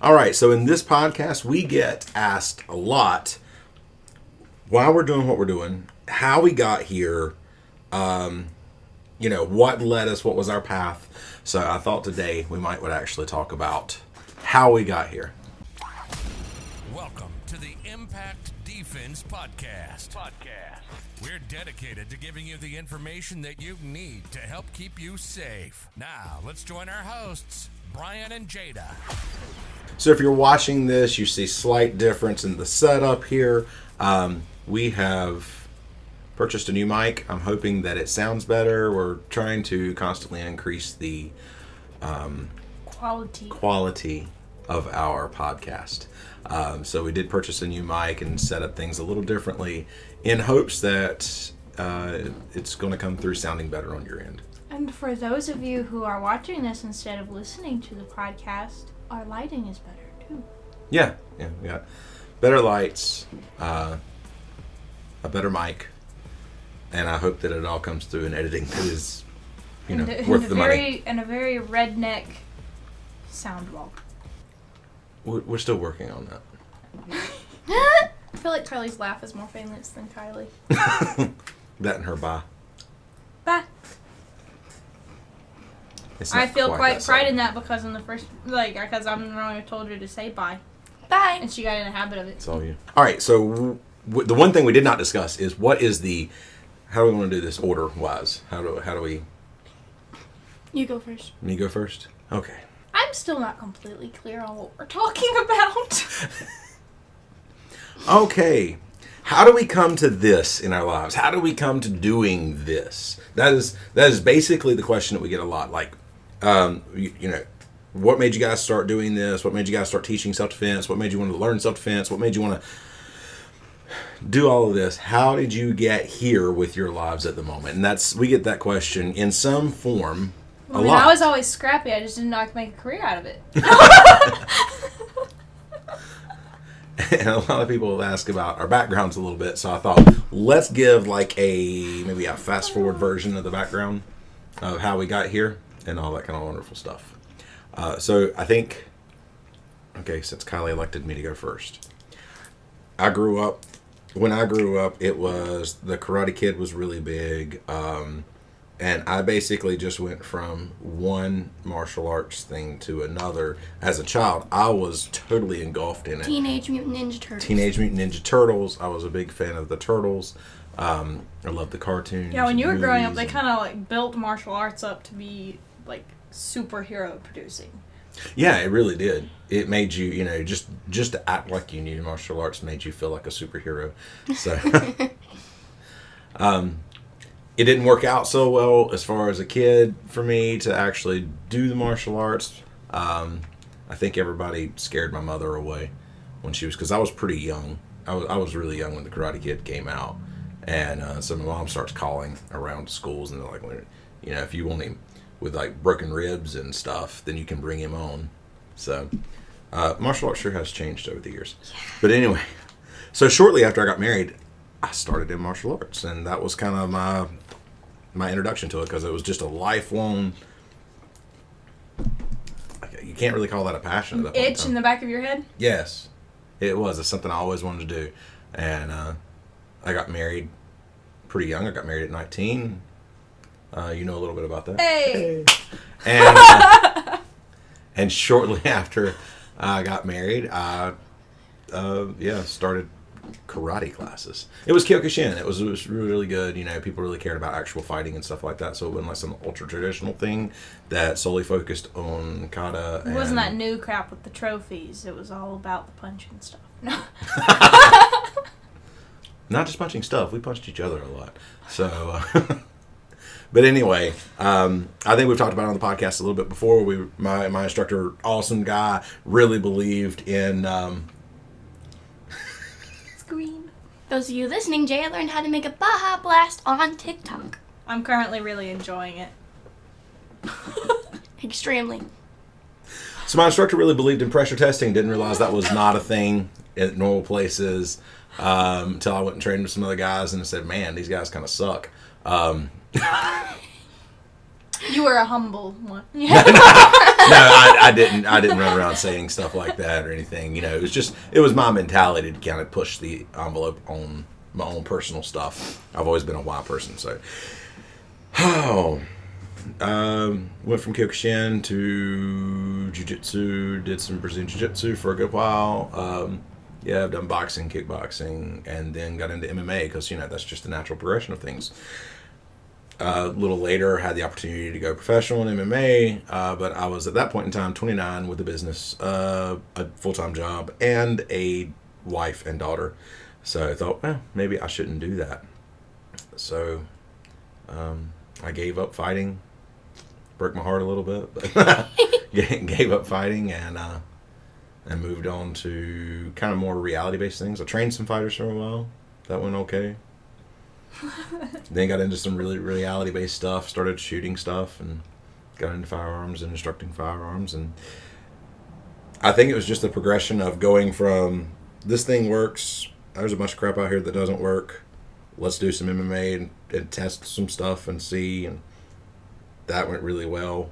All right, so in this podcast, we get asked a lot why we're doing what we're doing, how we got here, what led us, what was our path. So I thought today we would actually talk about how we got here. Welcome to the Impact Defense Podcast. We're dedicated to giving you the information that you need to help keep you safe. Now, let's join our hosts, Brian and Jada. So if you're watching this, you see slight difference in the setup here. We have purchased a new mic. I'm hoping that it sounds better. We're trying to constantly increase the quality of our podcast. So we did purchase a new mic and set up things a little differently in hopes that it's going to come through sounding better on your end. And for those of you who are watching this instead of listening to the podcast, our lighting is better too. Yeah, we got better lights, a better mic, and I hope that it all comes through in editing that is, worth the money. And a very redneck sound wall. We're still working on that. I feel like Kylie's laugh is more famous than Kylie. That and her bye. Bye. I feel quite pride in that because because I'm the one who told her to say bye. Bye. And she got in the habit of it. It's all you. All right, so the one thing we did not discuss is how do we want to do this order-wise? How do we... You go first. Me go first? Okay. I'm still not completely clear on what we're talking about. Okay. How do we come to this in our lives? How do we come to doing this? That is basically the question that we get a lot. Like, what made you guys start doing this? What made you guys start teaching self-defense? What made you want to learn self-defense? What made you want to do all of this? How did you get here with your lives at the moment? And we get that question in some form a lot. I was always scrappy. I just didn't know I could make a career out of it. And a lot of people ask about our backgrounds a little bit, so I thought let's give maybe a fast forward version of the background of how we got here and all that kind of wonderful stuff. So I think, since Kylie elected me to go first, when I grew up, it was the Karate Kid was really big, and I basically just went from one martial arts thing to another. As a child, I was totally engulfed in it. Teenage Mutant Ninja Turtles. I was a big fan of the Turtles. I loved the cartoons. Yeah, when you were growing up, they kind of built martial arts up to be superhero producing. Yeah, it really did. It made you, just to act like you knew martial arts made you feel like a superhero. So, it didn't work out so well as far as a kid for me to actually do the martial arts. I think everybody scared my mother away because I was pretty young. I was really young when the Karate Kid came out. And so my mom starts calling around schools and they're like, if you want him with broken ribs and stuff, then you can bring him on. So martial arts sure has changed over the years. Yeah. But anyway, so shortly after I got married, I started in martial arts, and that was kind of my introduction to it because it was just a lifelong. You can't really call that a passion at that point. Itch in the back of your head? Yes, it was. It's something I always wanted to do, and I got married pretty young. I got married at 19. You know a little bit about that. Hey. And shortly after I got married, I started karate classes. It was Kyokushin. It was really, really good. People really cared about actual fighting and stuff like that. So it wasn't some ultra traditional thing that solely focused on kata. It wasn't that new crap with the trophies. It was all about the punching stuff. No. Not just punching stuff. We punched each other a lot. So, but anyway, I think we've talked about it on the podcast a little bit before. My instructor, awesome guy, really believed in. Green. Those of you listening, Jay learned how to make a Baja Blast on TikTok. I'm currently really enjoying it. Extremely. So my instructor really believed in pressure testing. Didn't realize that was not a thing at normal places until I went and trained with some other guys and I said, man, these guys kind of suck. You were a humble one. No, I didn't run around saying stuff like that or anything. It was my mentality to kind of push the envelope on my own personal stuff. I've always been a why person, so. Went from Kyokushin to Jiu-Jitsu, did some Brazilian Jiu-Jitsu for a good while. I've done boxing, kickboxing, and then got into MMA because, that's just the natural progression of things. A little later, had the opportunity to go professional in MMA, but I was at that point in time 29 with a business, a full-time job, and a wife and daughter. So I thought, maybe I shouldn't do that. So I gave up fighting. Broke my heart a little bit, but gave up fighting and moved on to kind of more reality-based things. I trained some fighters for a while. That went okay. Then got into some really reality-based stuff, started shooting stuff, and got into firearms and instructing firearms. And I think it was just the progression of going from, this thing works, there's a bunch of crap out here that doesn't work, let's do some MMA and test some stuff and see, and that went really well,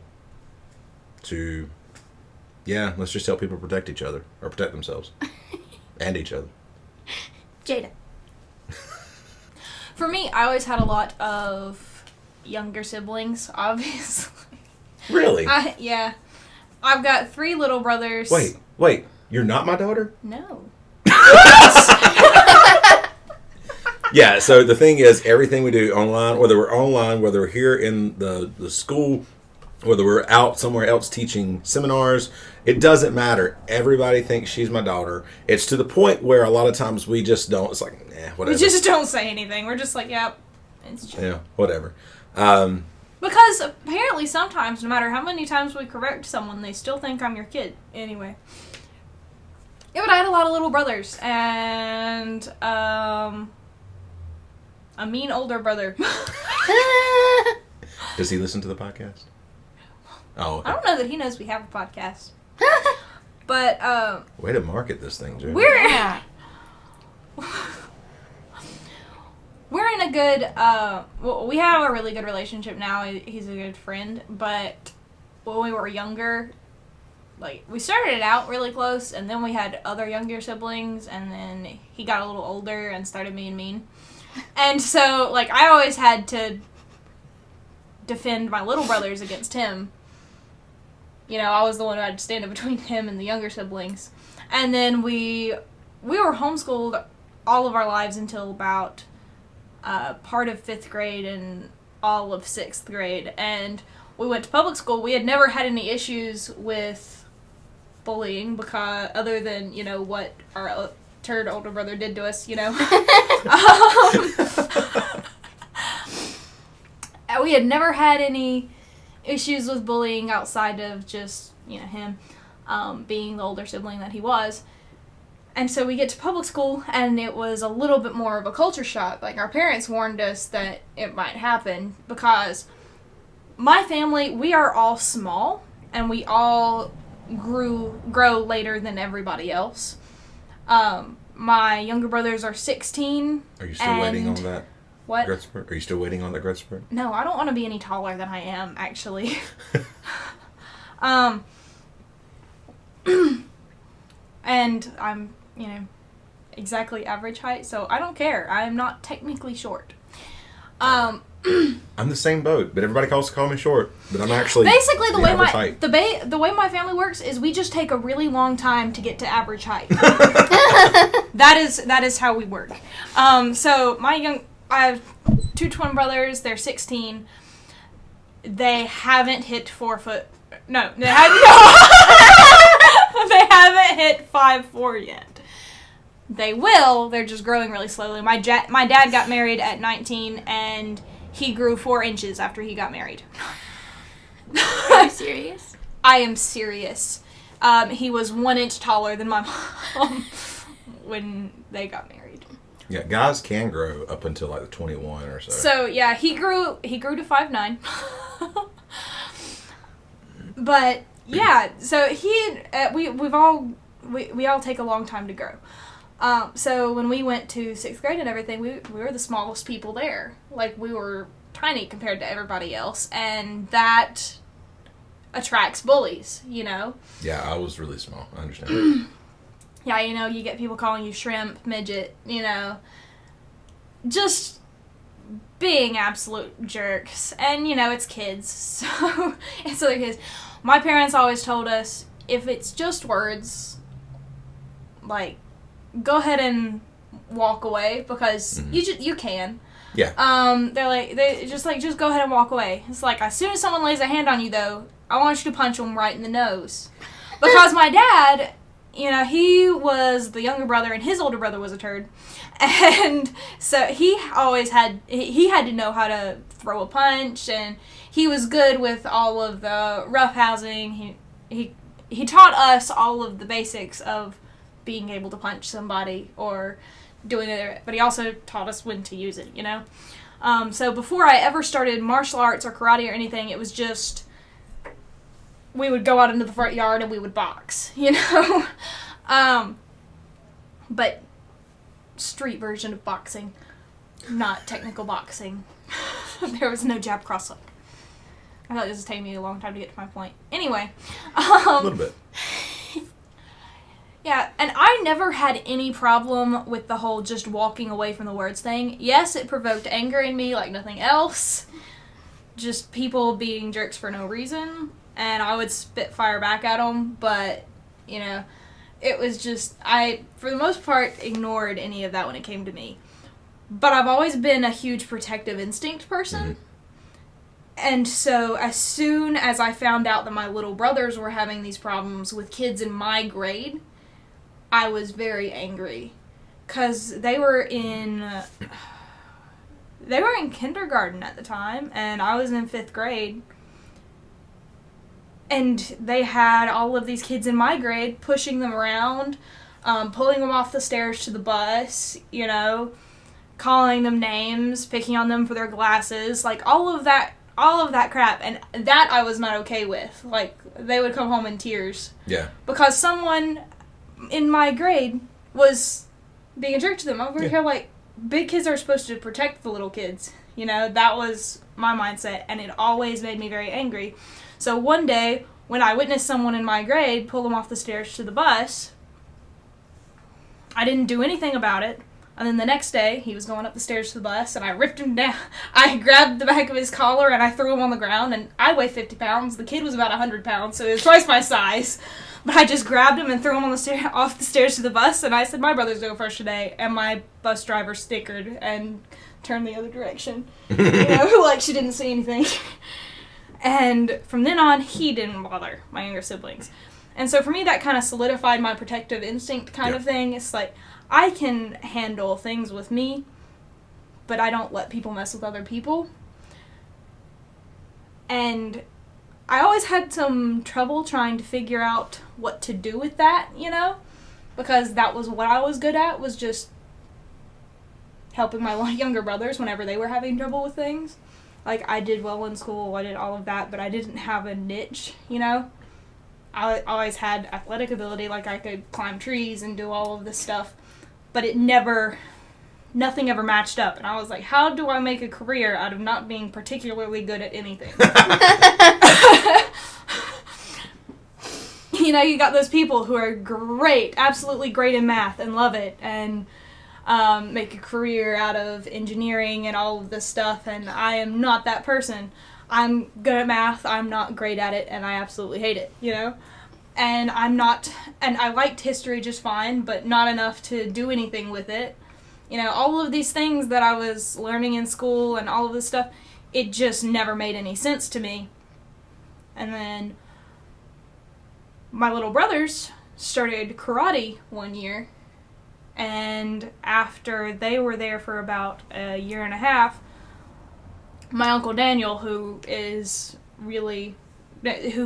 to, let's just help people protect each other, or protect themselves, and each other. Jada. For me, I always had a lot of younger siblings, obviously. Really? Yeah. I've got 3 little brothers. Wait, you're not my daughter? No. Yeah, so the thing is, everything we do online, whether we're here in the school, whether we're out somewhere else teaching seminars, it doesn't matter. Everybody thinks she's my daughter. It's to the point where a lot of times we just don't. It's like, whatever. We just don't say anything. We're just like, yep, it's true. Yeah, whatever. Because apparently sometimes, no matter how many times we correct someone, they still think I'm your kid. Anyway. Yeah, but I had a lot of little brothers. And, a mean older brother. Does he listen to the podcast? Oh, okay. I don't know that he knows we have a podcast. But, way to market this thing, Jada. We're in a good, we have a really good relationship now. He's a good friend. But when we were younger, we started it out really close, and then we had other younger siblings, and then he got a little older and started being mean. And so, I always had to defend my little brothers against him. I was the one who had to stand up between him and the younger siblings. And then we were homeschooled all of our lives until about part of 5th grade and all of 6th grade. And we went to public school. We had never had any issues with bullying, because other than, what our turd older brother did to us, we had never had any issues with bullying outside of just, him being the older sibling that he was. And so we get to public school, and it was a little bit more of a culture shock. Our parents warned us that it might happen, because my family, we are all small, and we all grow later than everybody else. My younger brothers are 16. Are you still waiting on that? What? Growth spurt? Are you still waiting on that growth spurt? No, I don't want to be any taller than I am, actually. And I'm, exactly average height, so I don't care. I am not technically short. I'm the same boat, but everybody call me short. But I'm actually basically the way height. the way my family works is we just take a really long time to get to average height. That is how we work. So I have 2 twin brothers. They're 16. They haven't hit 4 foot. No, they haven't hit 5'4" yet. They will. They're just growing really slowly. My dad got married at 19, and he grew 4 inches after he got married. Are you serious? I am serious. He was 1 inch taller than my mom when they got married. Yeah, guys can grow up until 21 or so. So yeah, he grew to 5'9". But yeah, so we all take a long time to grow. So when we went to 6th grade and everything, we were the smallest people there. We were tiny compared to everybody else, and that attracts bullies, you know? Yeah, I was really small. I understand. Yeah, you know, you get people calling you shrimp, midget, you know, just being absolute jerks. And, you know, it's kids, so it's other kids. My parents always told us, if it's just words, like, go ahead and walk away, because you can. Yeah. Just go ahead and walk away. It's like, as soon as someone lays a hand on you, though, I want you to punch them right in the nose. Because my dad, you know, he was the younger brother, and his older brother was a turd. And so he always had to know how to throw a punch, and he was good with all of the roughhousing. He taught us all of the basics of being able to punch somebody or doing it, but he also taught us when to use it, you know? So before I ever started martial arts or karate or anything, it was just, we would go out into the front yard and we would box, you know? But street version of boxing, not technical boxing. There was no jab cross hook. I thought this was taking me a long time to get to my point. Anyway. A little bit. Yeah, and I never had any problem with the whole just walking away from the words thing. Yes, it provoked anger in me like nothing else. Just people being jerks for no reason. And I would spit fire back at them, but, you know, it was just, I, for the most part, ignored any of that when it came to me. But I've always been a huge protective instinct person. And so as soon as I found out that my little brothers were having these problems with kids in my grade, I was very angry. Because they were in kindergarten at the time, and I was in 5th grade. And they had all of these kids in my grade pushing them around, pulling them off the stairs to the bus, you know, calling them names, picking on them for their glasses, like all of that crap. And that I was not okay with. Like, they would come home in tears. Yeah. Because someone in my grade was being a jerk to them. Over here, like, big kids are supposed to protect the little kids. You know, that was my mindset, and it always made me very angry. So one day, when I witnessed someone in my grade pull them off the stairs to the bus, I didn't do anything about it. And then the next day, he was going up the stairs to the bus, and I ripped him down. I grabbed the back of his collar, and I threw him on the ground, and I weigh 50 pounds. The kid was about 100 pounds, so he was twice my size. But I just grabbed him and threw him on off the stairs to the bus, and I said, my brother's go first today. And my bus driver snickered and turned the other direction. You know, like she didn't see anything. And from then on, he didn't bother my younger siblings. And so for me, that kind of solidified my protective instinct kind of thing. It's like, I can handle things with me, but I don't let people mess with other people. And I always had some trouble trying to figure out what to do with that, you know? Because that was what I was good at, was just helping my younger brothers whenever they were having trouble with things. Like, I did well in school, I did all of that, but I didn't have a niche, you know? I always had athletic ability, like I could climb trees and do all of this stuff, but nothing ever matched up. And I was like, how do I make a career out of not being particularly good at anything? You know, you got those people who are great, absolutely great in math and love it, and make a career out of engineering and all of this stuff, and I am not that person. I'm good at math, I'm not great at it, and I absolutely hate it, you know? And I liked history just fine, but not enough to do anything with it. You know, all of these things that I was learning in school and all of this stuff, it just never made any sense to me. And then my little brothers started karate one year, and after they were there for about a year and a half, my Uncle Daniel, who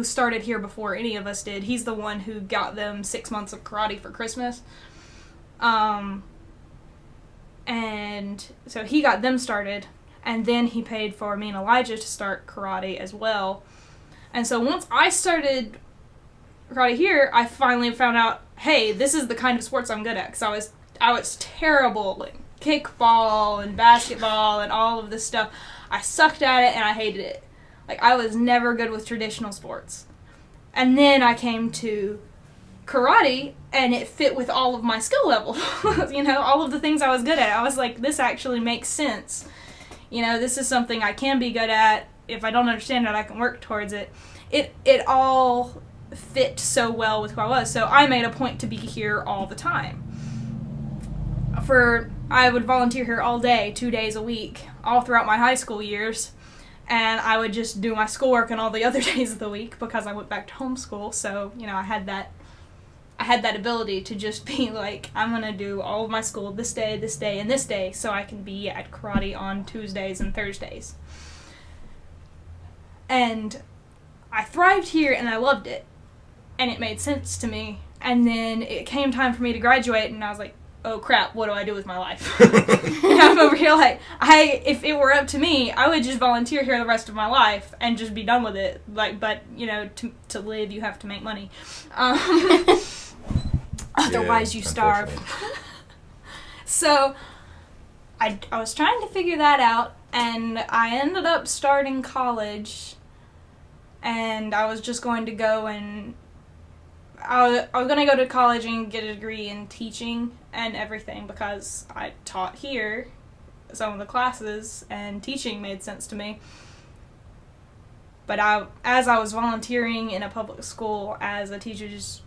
started here before any of us did, he's the one who got them 6 months of karate for Christmas. And so he got them started, and then he paid for me and Elijah to start karate as well. And so once I started karate here, I finally found out, hey, this is the kind of sports I'm good at, because I was terrible at kickball and basketball and all of this stuff. I sucked at it and I hated it. Like, I was never good with traditional sports. And then I came to karate, and it fit with all of my skill level. You know, all of the things I was good at. I was like, this actually makes sense. You know, this is something I can be good at. If I don't understand it, I can work towards it. It all fit so well with who I was. So I made a point to be here all the time. I would volunteer here all day, 2 days a week, all throughout my high school years. And I would just do my schoolwork on all the other days of the week because I went back to homeschool. So, you know, I had that ability to just be like, I'm going to do all of my school this day, and this day, so I can be at karate on Tuesdays and Thursdays. And I thrived here, and I loved it. And it made sense to me. And then it came time for me to graduate, and I was like, oh crap, what do I do with my life? And I'm over here like, if it were up to me, I would just volunteer here the rest of my life and just be done with it. Like, but, you know, to live, you have to make money. Otherwise, you starve. So, I was trying to figure that out, and I ended up starting college, and I was just going to go and I was going to go to college and get a degree in teaching and everything because I taught here some of the classes and teaching made sense to me. But as I was volunteering in a public school as a teacher's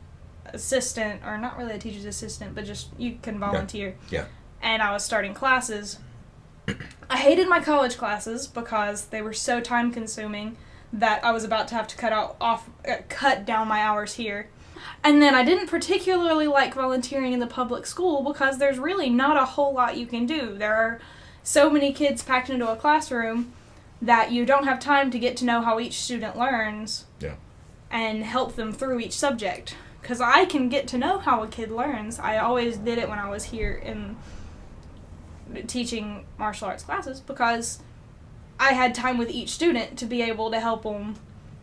assistant, or not really a teacher's assistant, but just you can volunteer. Yeah. And I was starting classes. I hated my college classes because they were so time consuming that I was about to have to cut down my hours here. And then I didn't particularly like volunteering in the public school because there's really not a whole lot you can do. There are so many kids packed into a classroom that you don't have time to get to know how each student learns and help them through each subject. Because I can get to know how a kid learns. I always did it when I was here in teaching martial arts classes because I had time with each student to be able to help them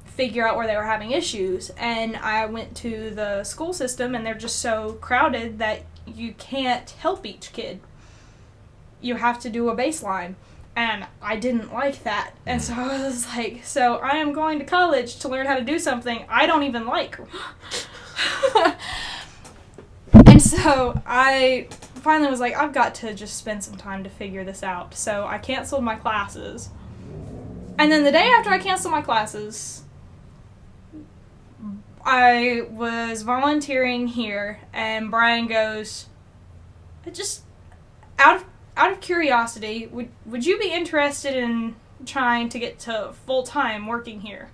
figure out where they were having issues. And I went to the school system, and they're just so crowded that you can't help each kid. You have to do a baseline. And I didn't like that. And so I was like, so I am going to college to learn how to do something I don't even like. And so I finally was like, I've got to just spend some time to figure this out. So I canceled my classes. And then the day after I canceled my classes, I was volunteering here, and Brian goes, just out of curiosity, would you be interested in trying to get to full-time working here,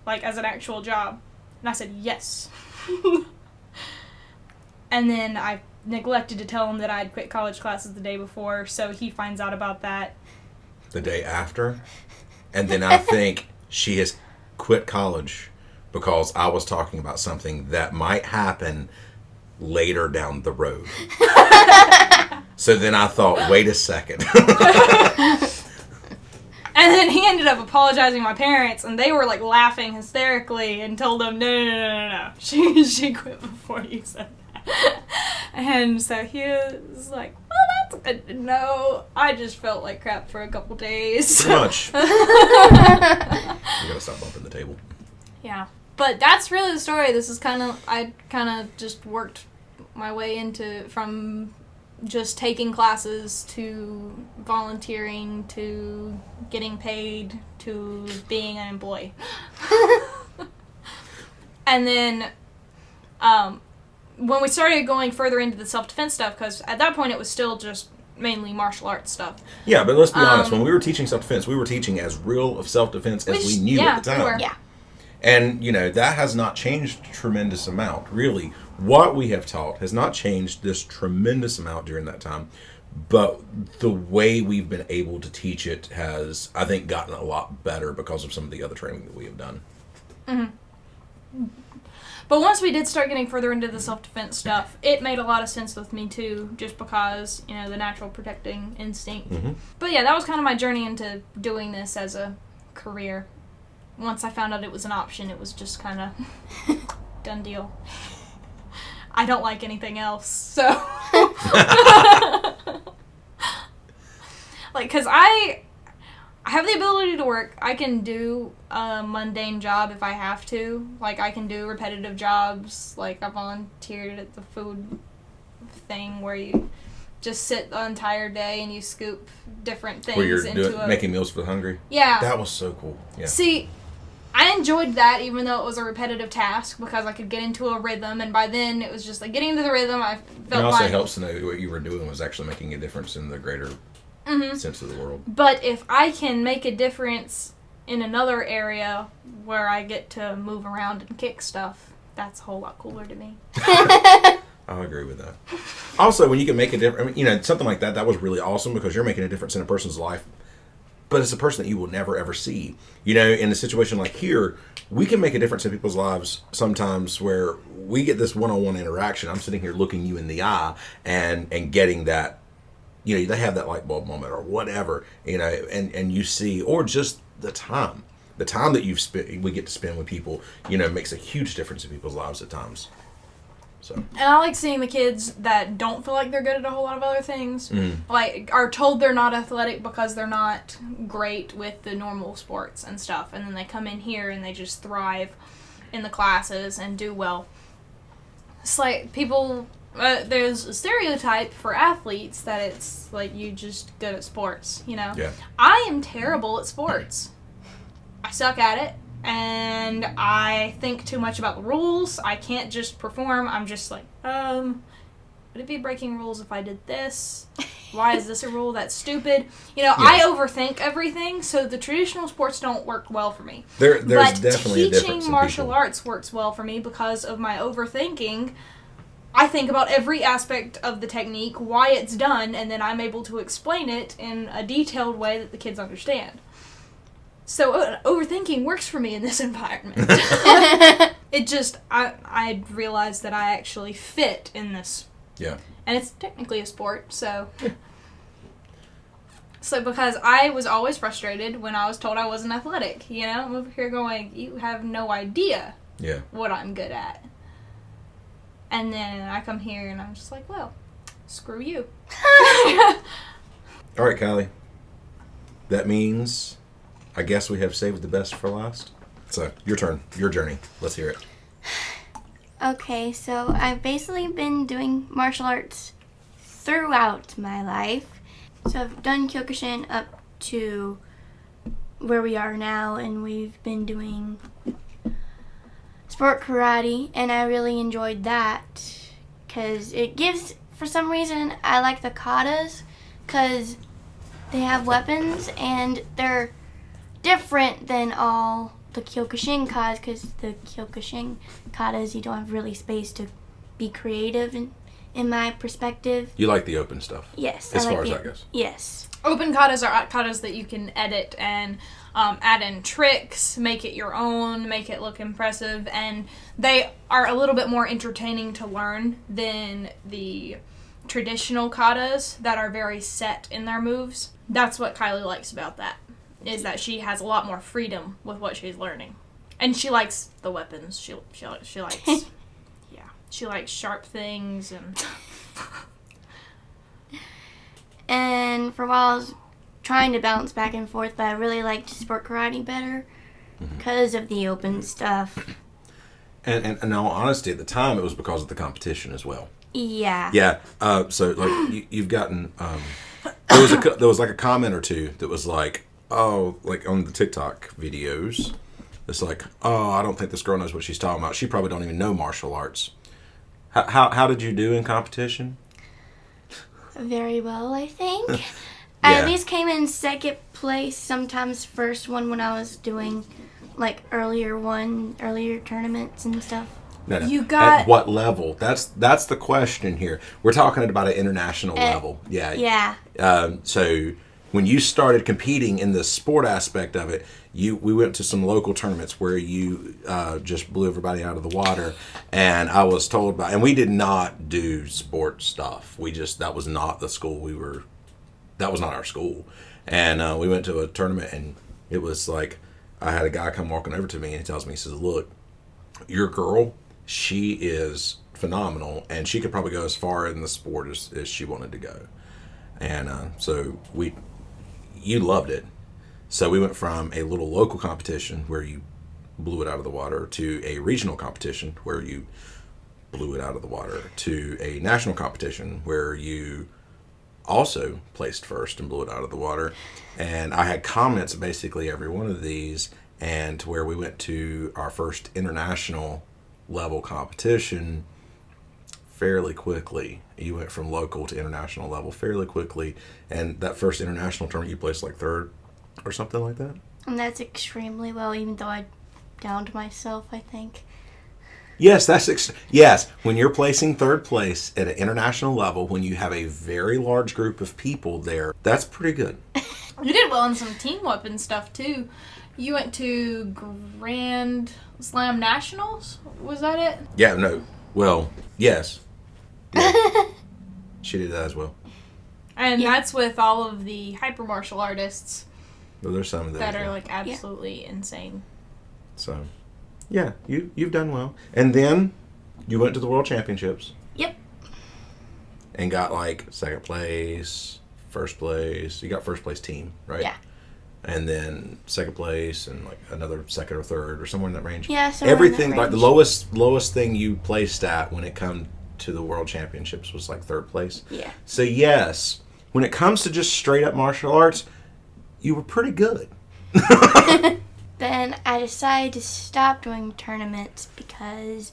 like as an actual job? And I said, yes. And then I neglected to tell him that I'd quit college classes the day before, so he finds out about that the day after. And then I think she has quit college because I was talking about something that might happen later down the road. So then I thought, wait a second. And then he ended up apologizing to my parents, and they were like laughing hysterically and told them, no. She quit before you said that. And so he was like, well, that's good to know. I just felt like crap for a couple days. Pretty much. You gotta stop bumping the table. Yeah. But that's really the story. I kind of just worked my way into from just taking classes to volunteering to getting paid to being an employee. And then when we started going further into the self-defense stuff, because at that point it was still just mainly martial arts stuff. Yeah, but let's be honest. When we were teaching self-defense, we were teaching as real of self-defense as we knew at the time. We were. Yeah. And, you know, that has not changed a tremendous amount. Really, what we have taught has not changed this tremendous amount during that time. But the way we've been able to teach it has, I think, gotten a lot better because of some of the other training that we have done. Mm-hmm. But once we did start getting further into the self-defense stuff, it made a lot of sense with me, too, just because, you know, the natural protecting instinct. Mm-hmm. But, yeah, that was kind of my journey into doing this as a career. Once I found out it was an option, it was just kind of done deal. I don't like anything else, so... like, because I have the ability to work. I can do a mundane job if I have to. Like, I can do repetitive jobs. Like, I volunteered at the food thing where you just sit the entire day and you scoop different things Where you're into making meals for the hungry? Yeah. That was so cool. Yeah. See, I enjoyed that even though it was a repetitive task because I could get into a rhythm, and by then it was just like getting into the rhythm. I felt It also like, helps to know what you were doing was actually making a difference in the greater sense of the world. But if I can make a difference in another area where I get to move around and kick stuff, that's a whole lot cooler to me. I agree with that. Also, when you can make a difference, I mean, you know, something like that was really awesome because you're making a difference in a person's life, but it's a person that you will never, ever see. You know, in a situation like here, we can make a difference in people's lives sometimes where we get this one-on-one interaction. I'm sitting here looking you in the eye and getting that, you know, they have that light bulb moment or whatever, you know, and you see, or just the time that we get to spend with people, you know, makes a huge difference in people's lives at times. So. And I like seeing the kids that don't feel like they're good at a whole lot of other things, like are told they're not athletic because they're not great with the normal sports and stuff, and then they come in here and they just thrive in the classes and do well. It's like people, there's a stereotype for athletes that it's like you just good at sports, you know? Yeah. I am terrible at sports. I suck at it. And I think too much about the rules. I can't just perform. I'm just like, would it be breaking rules if I did this? Why is this a rule? That's stupid. You know, I overthink everything, so the traditional sports don't work well for me. There's but definitely a difference in teaching martial people. arts works well for me because of my overthinking. I think about every aspect of the technique, why it's done, and then I'm able to explain it in a detailed way that the kids understand. So overthinking works for me in this environment. It just, I realized that I actually fit in this. Yeah. And it's technically a sport, so. So because I was always frustrated when I was told I wasn't athletic. You know, I'm over here going, you have no idea what I'm good at. And then I come here and I'm just like, well, screw you. All right, Kylie. That means, I guess we have saved the best for last. So, your turn. Your journey. Let's hear it. Okay, so I've basically been doing martial arts throughout my life. So I've done Kyokushin up to where we are now, and we've been doing sport karate, and I really enjoyed that because it gives, for some reason, I like the katas because they have weapons and they're different than all the Kyokushin katas, because the Kyokushin katas, you don't have really space to be creative in my perspective. You like the open stuff. Yes. As far as that goes. Yes. Open katas are katas that you can edit and add in tricks, make it your own, make it look impressive, and they are a little bit more entertaining to learn than the traditional katas that are very set in their moves. That's what Kylie likes about that, is that she has a lot more freedom with what she's learning. And she likes the weapons. She likes she likes sharp things and And for a while I was trying to bounce back and forth, but I really liked sport karate better because of the open stuff. And in all honesty, at the time, it was because of the competition as well. Yeah. Yeah. So, like, you've gotten... there was like a comment or two that was like, oh, like on the TikTok videos, it's like, oh, I don't think this girl knows what she's talking about. She probably don't even know martial arts. How did you do in competition? Very well, I think. I at least came in second place, sometimes first one when I was doing like earlier tournaments and stuff. No. You got... At what level? That's the question here. We're talking about an international level. Yeah. Yeah. So when you started competing in the sport aspect of it, we went to some local tournaments where you just blew everybody out of the water. And I was told and we did not do sport stuff. That was not the school that was not our school. And we went to a tournament, and it was like, I had a guy come walking over to me, and he tells me, he says, look, your girl, she is phenomenal, and she could probably go as far in the sport as she wanted to go. And so you loved it. So we went from a little local competition where you blew it out of the water to a regional competition where you blew it out of the water to a national competition where you also placed first and blew it out of the water. And I had comments basically every one of these, and to where we went to our first international level competition fairly quickly. You went from local to international level fairly quickly, and that first international tournament you placed like third or something like that. And that's extremely well, even though I downed myself, I think. Yes, yes. When you're placing third place at an international level, when you have a very large group of people there, that's pretty good. You did well in some team weapon stuff too. You went to Grand Slam Nationals. Was that it? Yeah. No. Well. Yes. Yeah. She did that as well. And that's with all of the hyper martial artists. Well, there's some of those that are like absolutely insane. So, yeah, you've done well. And then you went to the World Championships. Yep. And got like second place, first place. You got first place team, right? Yeah. And then second place and like another second or third or somewhere in that range. Yeah, somewhere everything in that like the lowest thing you placed at when it come to the World Championships was like third place. Yeah. So yes, when it comes to just straight up martial arts, you were pretty good. Then I decided to stop doing tournaments because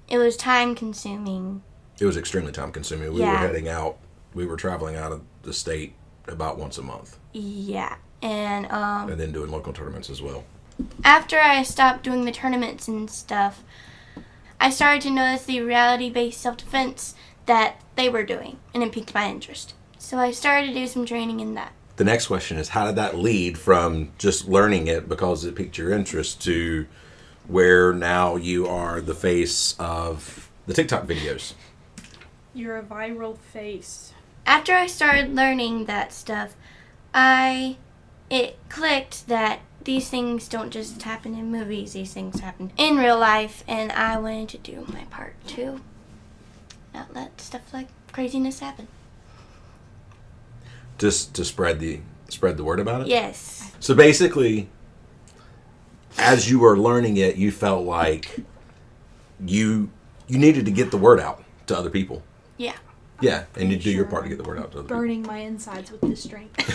it was time consuming. It was extremely time consuming. We were heading out. We were traveling out of the state about once a month. Yeah. And then doing local tournaments as well. After I stopped doing the tournaments and stuff, I started to notice the reality-based self-defense that they were doing, and it piqued my interest. So I started to do some training in that. The next question is, how did that lead from just learning it because it piqued your interest to where now you are the face of the TikTok videos? You're a viral face. After I started learning that stuff, it clicked that these things don't just happen in movies, these things happen in real life, and I wanted to do my part to not let stuff like craziness happen. Just to spread the word about it? Yes. So basically, as you were learning it, you felt like you needed to get the word out to other people. Yeah. Yeah, and you do your part to get the word out to other people. Burning my insides with this drink. But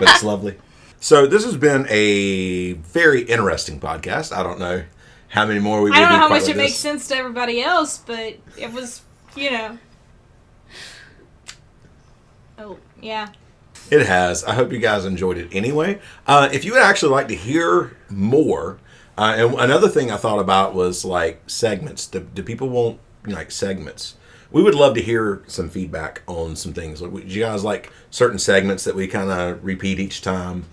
it's lovely. So this has been a very interesting podcast. I don't know how many more we will do. I don't know how much like it makes sense to everybody else, but it was, Oh, yeah. It has. I hope you guys enjoyed it anyway. If you would actually like to hear more, and another thing I thought about was like segments. Do people want like segments? We would love to hear some feedback on some things. Do you guys like certain segments that we kind of repeat each time?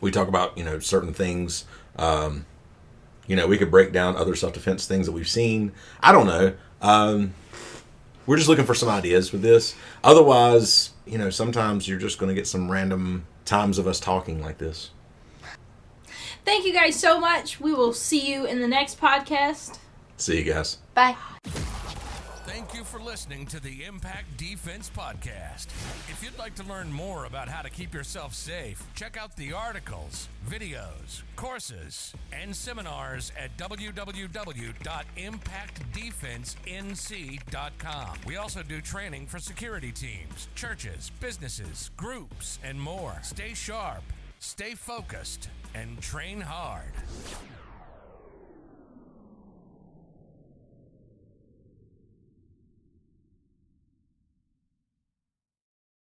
We talk about, certain things. We could break down other self-defense things that we've seen. I don't know. We're just looking for some ideas with this. Otherwise, sometimes you're just going to get some random times of us talking like this. Thank you guys so much. We will see you in the next podcast. See you guys. Bye. Thank you for listening to the Impact Defense Podcast. If you'd like to learn more about how to keep yourself safe, check out the articles, videos, courses, and seminars at www.impactdefensenc.com. We also do training for security teams, churches, businesses, groups, and more. Stay sharp, stay focused, and train hard.